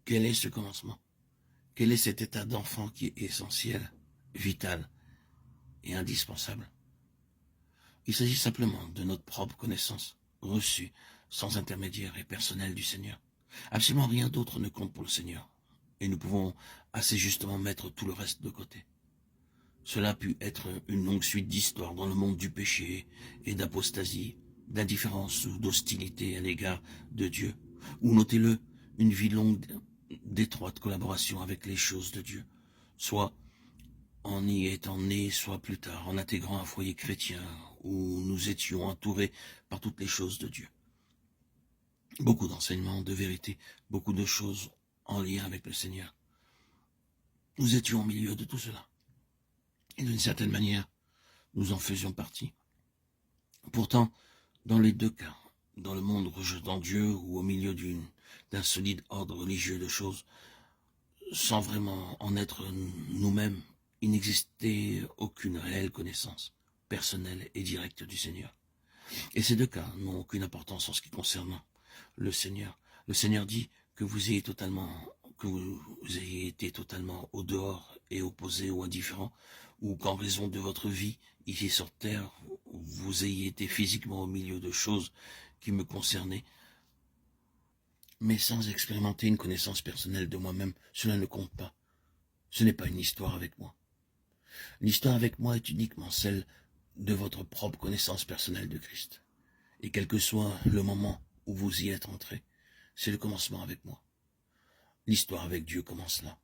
Quel est ce commencement? Quel est cet état d'enfant qui est essentiel, vital et indispensable? Il s'agit simplement de notre propre connaissance, reçue sans intermédiaire et personnelle du Seigneur. Absolument rien d'autre ne compte pour le Seigneur, et nous pouvons assez justement mettre tout le reste de côté. Cela a pu être une longue suite d'histoires dans le monde du péché et d'apostasie, d'indifférence ou d'hostilité à l'égard de Dieu, ou notez-le, une vie longue d'étroite collaboration avec les choses de Dieu, soit en y étant nés, soit plus tard, en intégrant un foyer chrétien, où nous étions entourés par toutes les choses de Dieu. Beaucoup d'enseignements, de vérité, beaucoup de choses en lien avec le Seigneur. Nous étions au milieu de tout cela. Et d'une certaine manière, nous en faisions partie. Pourtant, dans les deux cas, dans le monde rejetant Dieu ou au milieu d'un solide ordre religieux de choses, sans vraiment en être nous-mêmes, il n'existait aucune réelle connaissance personnelle et directe du Seigneur. Et ces deux cas n'ont aucune importance en ce qui concerne le Seigneur. Le Seigneur dit que vous ayez été totalement au dehors et opposé ou indifférent, ou qu'en raison de votre vie ici sur terre, vous ayez été physiquement au milieu de choses qui me concernaient, mais sans expérimenter une connaissance personnelle de moi-même, cela ne compte pas. Ce n'est pas une histoire avec moi. L'histoire avec moi est uniquement celle de votre propre connaissance personnelle de Christ. Et quel que soit le moment où vous y êtes entré, c'est le commencement avec moi. L'histoire avec Dieu commence là.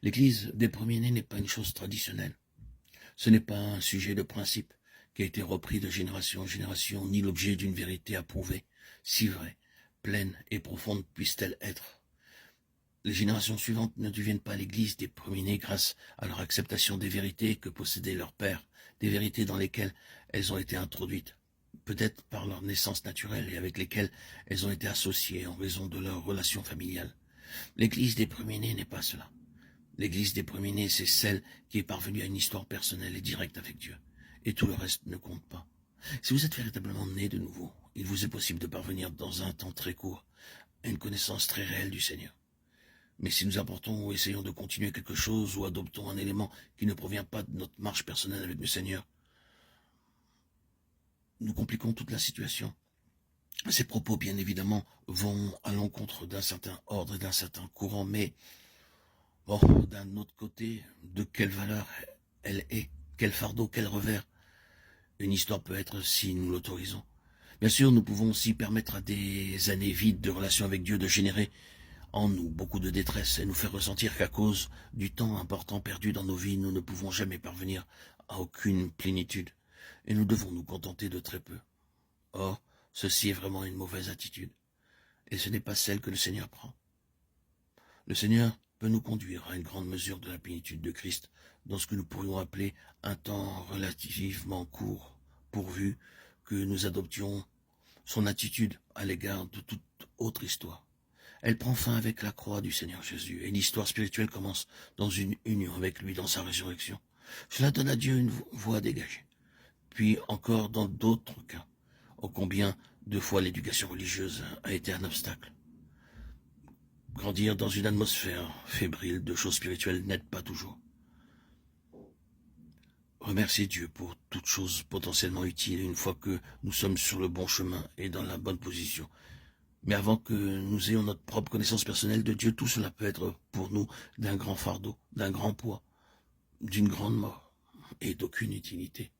L'Église des premiers-nés n'est pas une chose traditionnelle. Ce n'est pas un sujet de principe qui a été repris de génération en génération, ni l'objet d'une vérité approuvée, si vraie, pleine et profonde puisse-t-elle être. Les générations suivantes ne deviennent pas l'Église des premiers-nés grâce à leur acceptation des vérités que possédait leur père, des vérités dans lesquelles elles ont été introduites, peut-être par leur naissance naturelle et avec lesquelles elles ont été associées en raison de leur relation familiale. L'Église des premiers-nés n'est pas cela. L'Église des premiers-nés, c'est celle qui est parvenue à une histoire personnelle et directe avec Dieu. Et tout le reste ne compte pas. Si vous êtes véritablement né de nouveau, il vous est possible de parvenir dans un temps très court à une connaissance très réelle du Seigneur. Mais si nous apportons ou essayons de continuer quelque chose ou adoptons un élément qui ne provient pas de notre marche personnelle avec le Seigneur, nous compliquons toute la situation. Ces propos, bien évidemment, vont à l'encontre d'un certain ordre et d'un certain courant, mais bon, d'un autre côté, de quelle valeur elle est, quel fardeau, quel revers une histoire peut être si nous l'autorisons. Bien sûr, nous pouvons aussi permettre à des années vides de relation avec Dieu de générer en nous beaucoup de détresse et nous faire ressentir qu'à cause du temps important perdu dans nos vies, nous ne pouvons jamais parvenir à aucune plénitude et nous devons nous contenter de très peu. Or, ceci est vraiment une mauvaise attitude et ce n'est pas celle que le Seigneur prend. Le Seigneur peut nous conduire à une grande mesure de la plénitude de Christ dans ce que nous pourrions appeler un temps relativement court, pourvu que nous adoptions son attitude à l'égard de toute autre histoire. Elle prend fin avec la croix du Seigneur Jésus, et l'histoire spirituelle commence dans une union avec lui dans sa résurrection. Cela donne à Dieu une voie dégagée. Puis encore dans d'autres cas, ô combien de fois l'éducation religieuse a été un obstacle. Grandir dans une atmosphère fébrile de choses spirituelles n'aide pas toujours. Remerciez Dieu pour toute chose potentiellement utile une fois que nous sommes sur le bon chemin et dans la bonne position. Mais avant que nous ayons notre propre connaissance personnelle de Dieu, tout cela peut être pour nous d'un grand fardeau, d'un grand poids, d'une grande mort et d'aucune utilité.